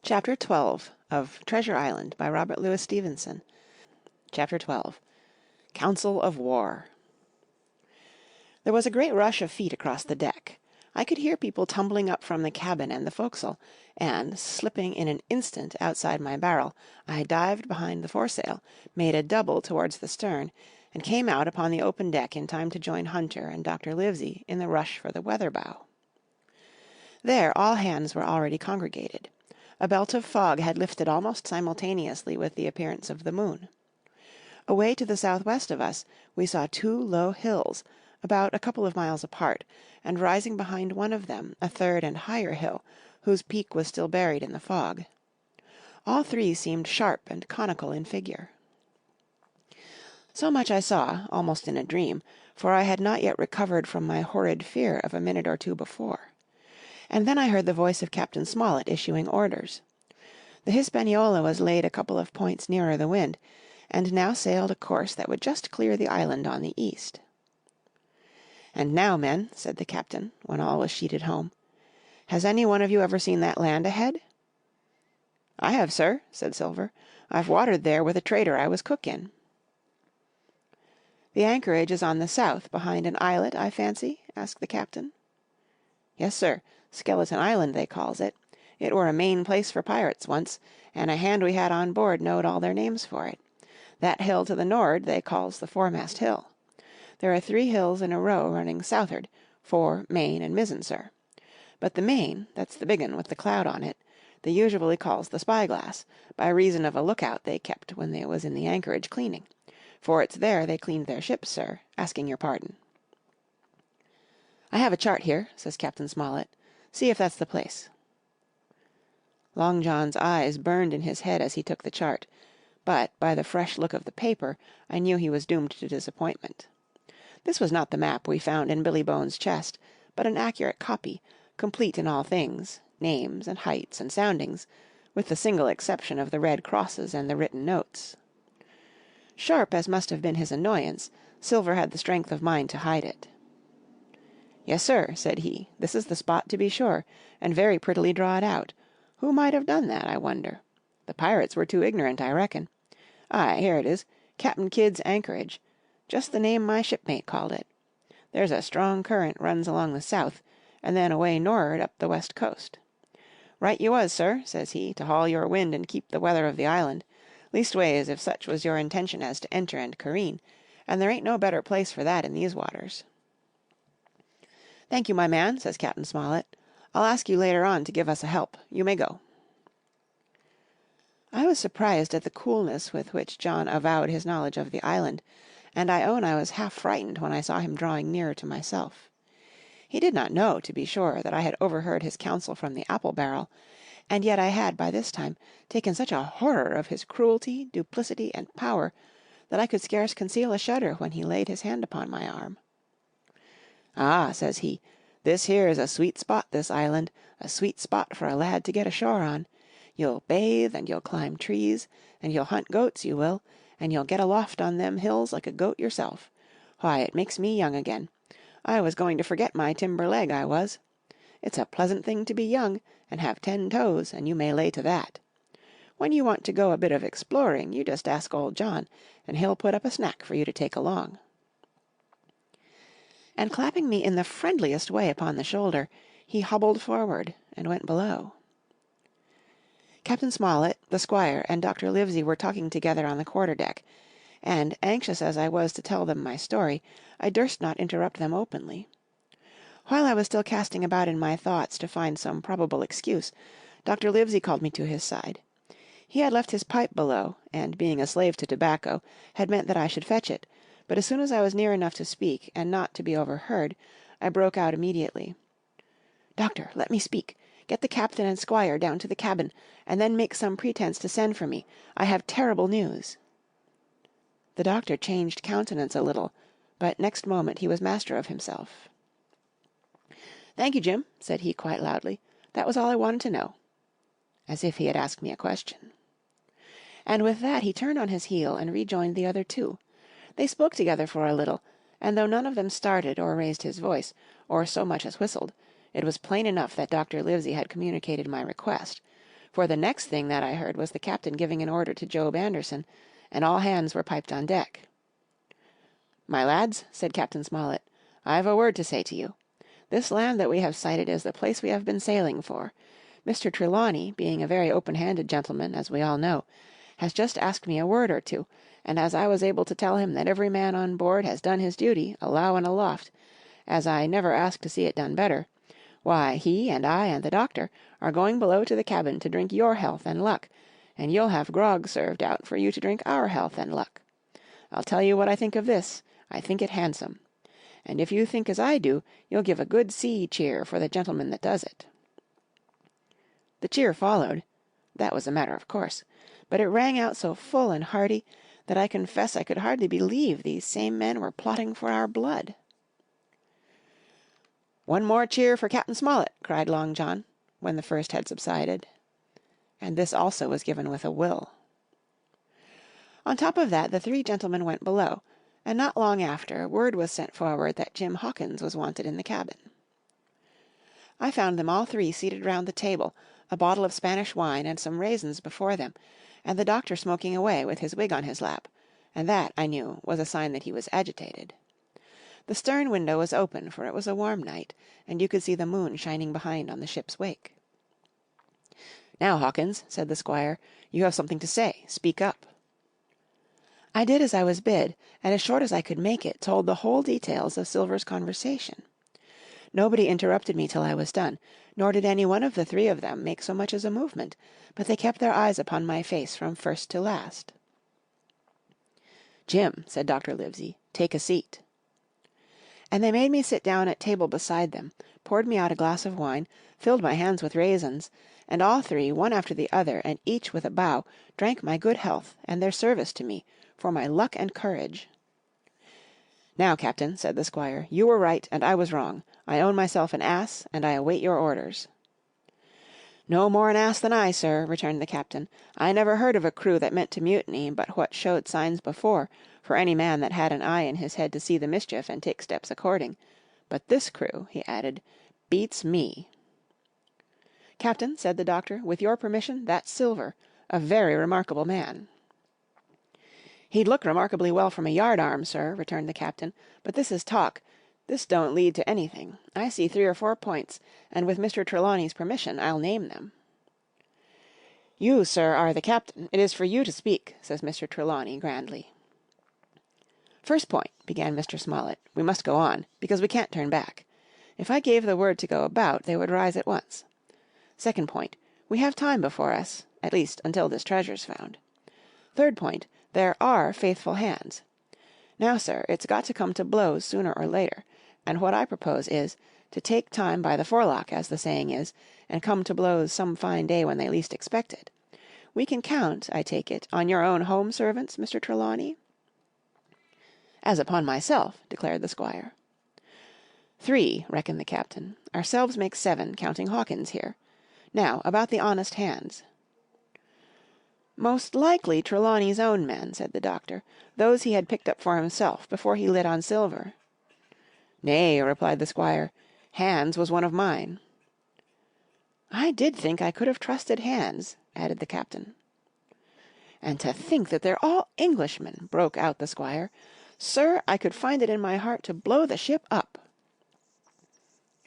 Chapter 12 of Treasure Island by Robert Louis Stevenson. Chapter 12 Council of War. There was a great rush of feet across the deck. I could hear people tumbling up from the cabin and the forecastle, and, slipping in an instant outside my barrel, I dived behind the foresail, made a double towards the stern, and came out upon the open deck in time to join Hunter and Dr. Livesey in the rush for the weather bow. There all hands were already congregated. A belt of fog had lifted almost simultaneously with the appearance of the moon. Away to the southwest of us we saw two low hills, about a couple of miles apart, and rising behind one of them a third and higher hill, whose peak was still buried in the fog. All three seemed sharp and conical in figure. So much I saw, almost in a dream, for I had not yet recovered from my horrid fear of a minute or two before. And then I heard the voice of Captain Smollett issuing orders. The Hispaniola was laid a couple of points nearer the wind, and now sailed a course that would just clear the island on the east. "And now, men," said the captain, when all was sheeted home, "has any one of you ever seen that land ahead?" "I have, sir," said Silver. "I've watered there with a trader I was cook in." "The anchorage is on the south, behind an islet, I fancy?" asked the captain. "Yes, sir. Skeleton Island, they calls it. It were a main place for pirates once, and a hand we had on board knowed all their names for it. That hill to the nor'ard they calls the foremast hill. There are 3 hills in a row running south'ard, fore, main, and mizzen, sir. But the main, that's the big un with the cloud on it, they usually calls the spyglass, by reason of a lookout they kept when they was in the anchorage cleaning. For it's there they cleaned their ships, sir, asking your pardon." "I have a chart here," says Captain Smollett. "See if that's the place." Long John's eyes burned in his head as he took the chart, but, by the fresh look of the paper, I knew he was doomed to disappointment. This was not the map we found in Billy Bones' chest, but an accurate copy, complete in all things, names and heights and soundings, with the single exception of the red crosses and the written notes. Sharp as must have been his annoyance, Silver had the strength of mind to hide it. "Yes, sir," said he, "this is the spot to be sure, and very prettily drawed out. Who might have done that, I wonder? The pirates were too ignorant, I reckon. Aye, here it is, Captain Kidd's anchorage. Just the name my shipmate called it. There's a strong current runs along the south, and then away nor'ard up the west coast. Right you was, sir," says he, "to haul your wind and keep the weather of the island. Leastways, if such was your intention as to enter and careen, and there ain't no better place for that in these waters." "Thank you, my man," says Captain Smollett. "I'll ask you later on to give us a help. You may go." I was surprised at the coolness with which John avowed his knowledge of the island, and I own I was half frightened when I saw him drawing nearer to myself. He did not know, to be sure, that I had overheard his counsel from the apple barrel, and yet I had, by this time, taken such a horror of his cruelty, duplicity, and power, that I could scarce conceal a shudder when he laid his hand upon my arm. "Ah," says he, "this here is a sweet spot, this island, a sweet spot for a lad to get ashore on. You'll bathe, and you'll climb trees, and you'll hunt goats, you will, and you'll get aloft on them hills like a goat yourself. Why, it makes me young again. I was going to forget my timber leg, I was. It's a pleasant thing to be young, and have 10 toes, and you may lay to that. When you want to go a bit of exploring, you just ask old John, and he'll put up a snack for you to take along." And clapping me in the friendliest way upon the shoulder, he hobbled forward and went below. Captain Smollett, the squire, and Dr. Livesey were talking together on the quarter-deck, and, anxious as I was to tell them my story, I durst not interrupt them openly. While I was still casting about in my thoughts to find some probable excuse, Dr. Livesey called me to his side. He had left his pipe below, and, being a slave to tobacco, had meant that I should fetch it, but as soon as I was near enough to speak, and not to be overheard, I broke out immediately. "Doctor, let me speak. Get the captain and squire down to the cabin, and then make some pretence to send for me. I have terrible news." The doctor changed countenance a little, but next moment he was master of himself. "Thank you, Jim," said he quite loudly. "That was all I wanted to know," as if he had asked me a question. And with that he turned on his heel and rejoined the other 2. They spoke together for a little, and though none of them started or raised his voice, or so much as whistled, it was plain enough that Dr. Livesey had communicated my request, for the next thing that I heard was the captain giving an order to Job Anderson, and all hands were piped on deck. "My lads," said Captain Smollett, "I've a word to say to you. This land that we have sighted is the place we have been sailing for. Mr. Trelawney, being a very open-handed gentleman, as we all know, has just asked me a word or two, and as I was able to tell him that every man on board has done his duty, alow and aloft, as I never asked to see it done better, why, he and I and the doctor are going below to the cabin to drink your health and luck, and you'll have grog served out for you to drink our health and luck. I'll tell you what I think of this. I think it handsome. And if you think as I do, you'll give a good sea cheer for the gentleman that does it." The cheer followed. That was a matter of course. But it rang out so full and hearty that I confess I could hardly believe these same men were plotting for our blood. "One more cheer for Captain Smollett," cried Long John, when the first had subsided. And this also was given with a will. On top of that the three gentlemen went below, and not long after word was sent forward that Jim Hawkins was wanted in the cabin. I found them all three seated round the table, a bottle of Spanish wine and some raisins before them, and the doctor smoking away with his wig on his lap, and that, I knew, was a sign that he was agitated. The stern window was open, for it was a warm night, and you could see the moon shining behind on the ship's wake. "Now, Hawkins," said the squire, "you have something to say. Speak up." I did as I was bid, and as short as I could make it, told the whole details of Silver's conversation. Nobody interrupted me till I was done, nor did any one of the three of them make so much as a movement, but they kept their eyes upon my face from first to last. "Jim," said Dr. Livesey, "take a seat." And they made me sit down at table beside them, poured me out a glass of wine, filled my hands with raisins, and all three, one after the other, and each with a bow, drank my good health and their service to me, for my luck and courage. "Now, Captain," said the squire, "you were right, and I was wrong. I own myself an ass, and I await your orders." "No more an ass than I, sir," returned the captain. "I never heard of a crew that meant to mutiny but what showed signs before, for any man that had an eye in his head to see the mischief and take steps according. But this crew," he added, "beats me." "Captain," said the doctor, "with your permission, that's Silver, a very remarkable man." "He'd look remarkably well from a yardarm, sir," returned the captain, "but this is talk. This don't lead to anything. I see 3 or 4 points, and with Mr. Trelawney's permission I'll name them." "You, sir, are the captain. It is for you to speak," says Mr. Trelawney grandly. "First point," began Mr. Smollett, "we must go on, because we can't turn back. If I gave the word to go about, they would rise at once. Second point, we have time before us, at least until this treasure's found. Third point, there are faithful hands. Now, sir, it's got to come to blows sooner or later, and what I propose is, to take time by the forelock, as the saying is, and come to blows some fine day when they least expect it. We can count, I take it, on your own home servants, Mr. Trelawney?" "As upon myself," declared the squire. "3, reckoned the captain. Ourselves make 7, counting Hawkins here. Now, about the honest hands." "Most likely Trelawney's own men," said the doctor, "those he had picked up for himself before he lit on Silver." "Nay," replied the squire, "Hands was one of mine." "I did think I could have trusted Hands," added the captain. "And to think that they're all Englishmen," broke out the squire. "Sir, I could find it in my heart to blow the ship up."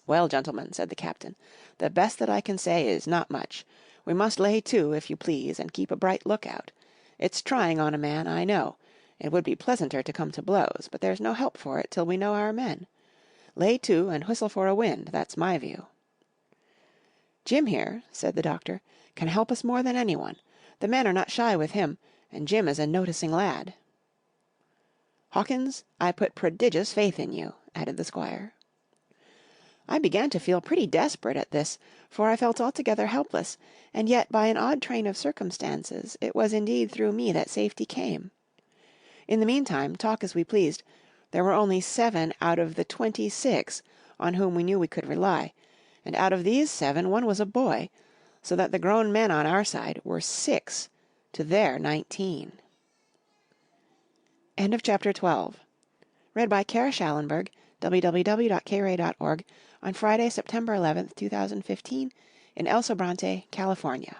"Well, gentlemen," said the captain, "the best that I can say is not much. We must lay to, if you please, and keep a bright lookout. It's trying on a man, I know. It would be pleasanter to come to blows, but there's no help for it till we know our men. Lay to and whistle for a wind, that's my view." "Jim here," said the doctor, "can help us more than anyone. The men are not shy with him, and Jim is a noticing lad." "Hawkins, I put prodigious faith in you," added the squire. I began to feel pretty desperate at this, for I felt altogether helpless, and yet by an odd train of circumstances it was indeed through me that safety came. In the meantime, talk as we pleased, there were only 7 out of the 26 on whom we knew we could rely, and out of these 7 one was a boy, so that the grown men on our side were 6 to their 19. End of chapter 12. Read by Kara Schallenberg, www.kray.org, on Friday, September 11th, 2015, in El Sobrante, California.